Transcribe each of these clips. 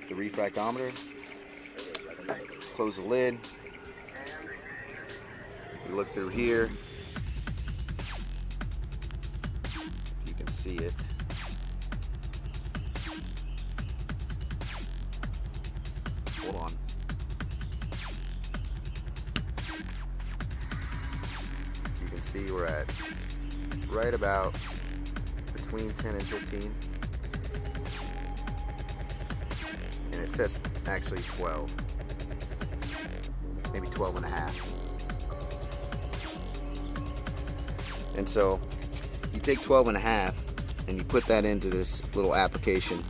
the refractometer, close the lid. You look through here, you can see it. Hold on. You can see we're at right about between 10 and 15. And it says actually 12. Maybe 12 and a half. And so you take 12 and a half and you put that into this little application,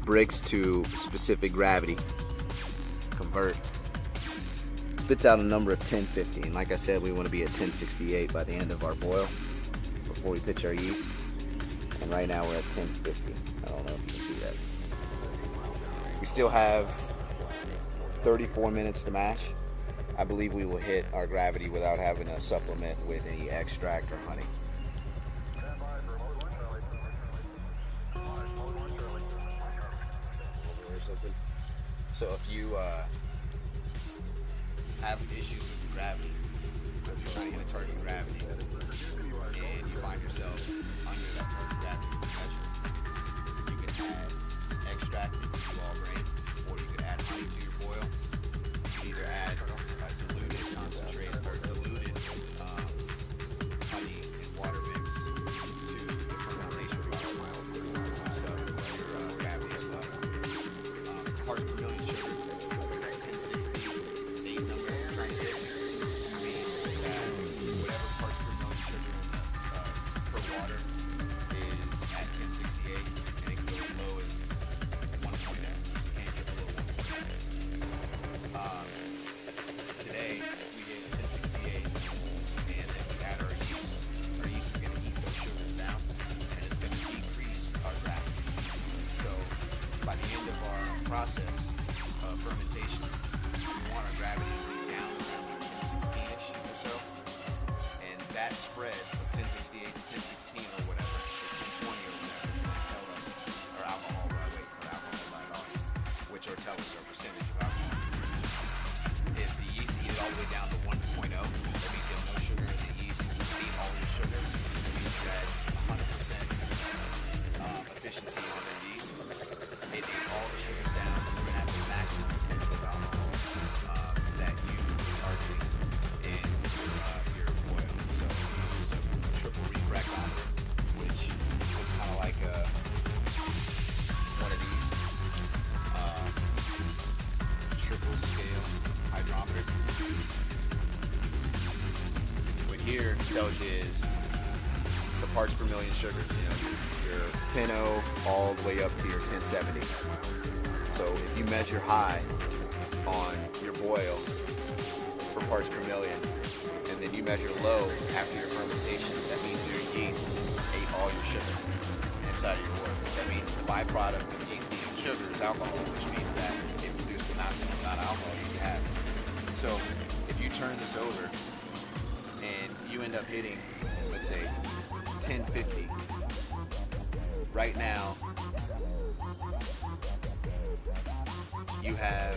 brix to specific gravity, convert, spits out a number of 1050. And like I said, we want to be at 1068 by the end of our boil before we pitch our yeast. And right now we're at 1050. I don't know if you can see that. We still have 34 minutes to mash. I believe we will hit our gravity without having to supplement with any extract or honey. So if you have issues with gravity, if you're trying to get a target gravity and you find yourself under that target gravity pressure, you can add extract into your raw grain, or you can add honey to your boil. You can either add diluted concentrate or diluted honey and water mix to the fermentation process stuff for your gravity as well. Parts per million sugar, that 1068 number you're trying to hit means that whatever parts per million sugar per water is at 1068, and it can go as low as 1.0. So you can't get below 1.0. Today we get 1068, and then we add our yeast. Our yeast is going to eat those sugars down, and it's going to decrease our gravity. So by the end of our process of fermentation, we want our gravity to be down around 1016-ish or so. And that spread of 1068 to 1016 or whatever, or 1020 or whatever, is going to tell us our alcohol by weight, or alcohol by volume, which will tell us our percentage of alcohol. If the yeast eat it all the way down to 1.0, that means you have no sugar in the yeast, you eat all your sugar, that means you had 100% efficiency on their yeast. It ate all the sugars down, and you're going to have the maximum potential of alcohol that you are targeting in your boil. So we use a triple refractometer, which looks kind of like one of these triple scale hydrometer. What here tells you is the parts per million sugars, your 10.0 all the way up to your 1070. So if you measure high on your boil for parts per million, and then you measure low after your fermentation, that means your yeast ate all your sugar inside of your wort. That means the byproduct of yeast eating sugar is alcohol, which means that it produced the maximum amount of alcohol you can have. So if you turn this over and you end up hitting, let's say, 1050, right now you have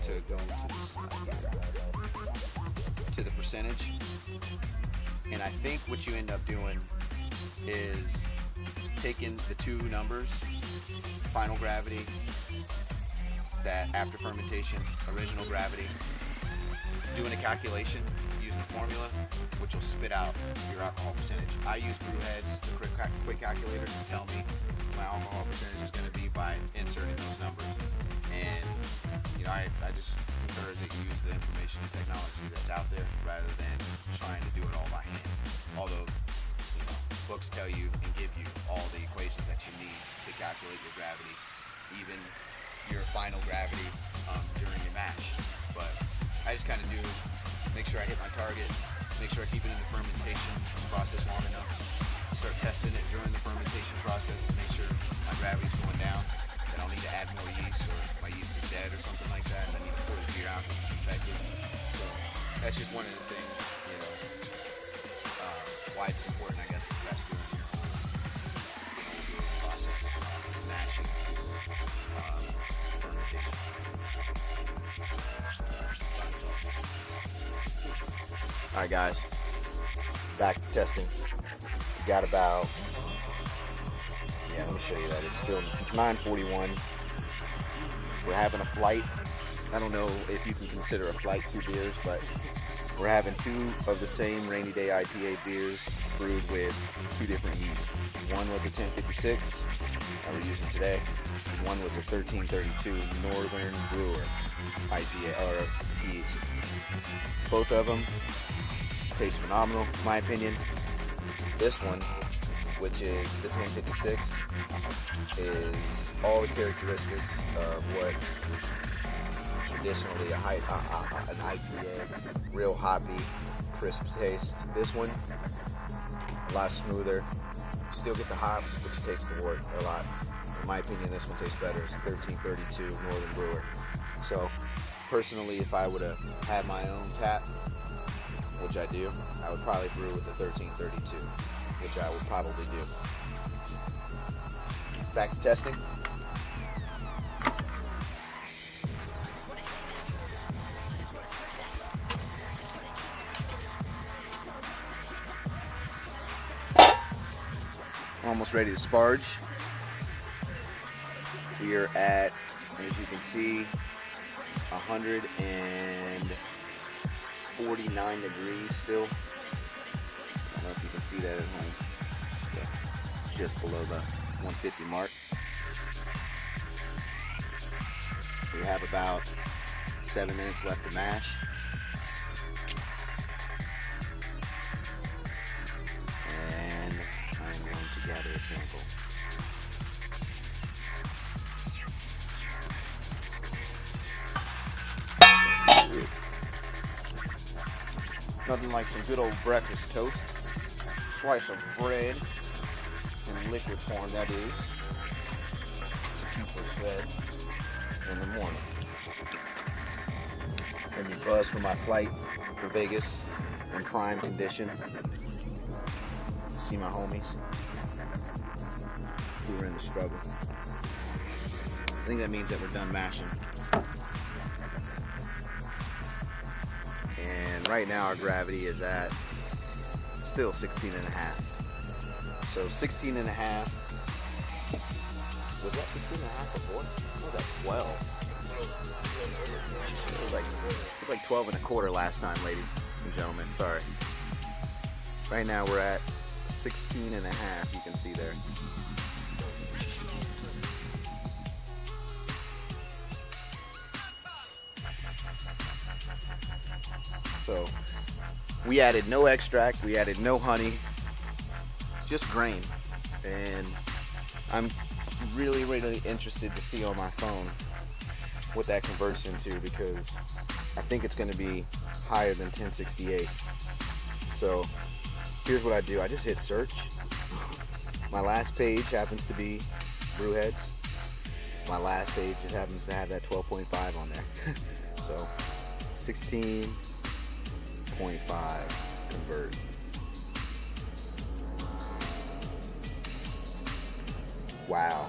to go to this side here, to the percentage, and I think what you end up doing is taking the two numbers, final gravity, that after fermentation, original gravity, doing a calculation using the formula, which will spit out your alcohol percentage. I use Brewhead's, the quick calculator, to tell me my alcohol percentage is going to be by inserting those numbers. And I just encourage that you use the information and technology that's out there rather than trying to do it all by hand. Although books tell you and give you all the equations that you need to calculate your gravity, even your final gravity during your mash. But I just kind of do make sure I hit my target, make sure I keep it in the fermentation process long enough, start testing it during the fermentation process to make sure my gravity's going down, then I'll need to add more yeast, or if my yeast is dead or something like that, and I need to pour the beer out because it's infected. So that's just one of the things, why it's important, I guess, to test during your process. Alright guys, back to testing. We got about, let me show you that. It's still 9:41. We're having a flight. I don't know if you can consider a flight 2 beers, but we're having 2 of the same rainy day IPA beers brewed with 2 different yeasts. One was a 1056 that we're using today, and one was a 1332 Northern Brewer IPA or yeast. Both of them taste phenomenal, in my opinion. This one, which is the 1056, is all the characteristics of what traditionally an IPA, real hoppy, crisp taste. This one, a lot smoother. You still get the hops, but you taste the wort a lot. In my opinion, this one tastes better. It's a 1332 Northern Brewer. So, personally, if I would have had my own tap, which I do, I would probably brew with the 1332, which I would probably do. Back to testing. Almost ready to sparge. We are at, as you can see, 149 degrees still. I don't know if you can see that at home. Yeah, just below the 150 mark. We have about 7 minutes left to mash. And I'm going to gather a sample. Nothing like some good old breakfast toast. Slice of bread, in liquid form that is, to keep us fed in the morning. Let me buzz for my flight for Vegas in prime condition. See my homies who are in the struggle. I think that means that we're done mashing. And right now our gravity is at still 16.5. So 16.5. Was that 16.5 before? What was that, 12? It was like 12.25 last time, ladies and gentlemen. Sorry. Right now we're at 16.5. You can see there. So we added no extract, we added no honey, just grain. And I'm really interested to see on my phone what that converts into, because I think it's going to be higher than 1068. So here's what I do. I just hit search. My last page happens to be Brewheads. My last page just happens to have that 12.5 on there. So 16.5 convert. Wow.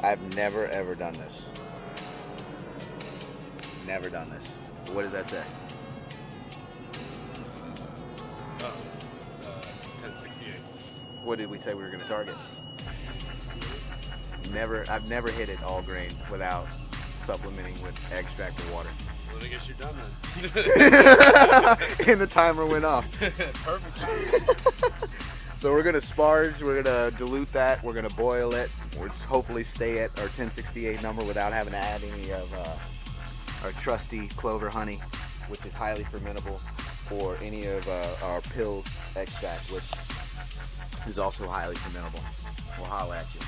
I've never ever done this. Never done this. What does that say? 1068. What did we say we were going to target? I've never hit it all grain without supplementing with extract or water. Well, I guess you're done then. And the timer went off. Perfect. So we're gonna sparge, we're gonna dilute that, we're gonna boil it. We'll hopefully stay at our 1068 number without having to add any of our trusty clover honey, which is highly fermentable, or any of our pills extract, which is also highly fermentable. We'll holla at you.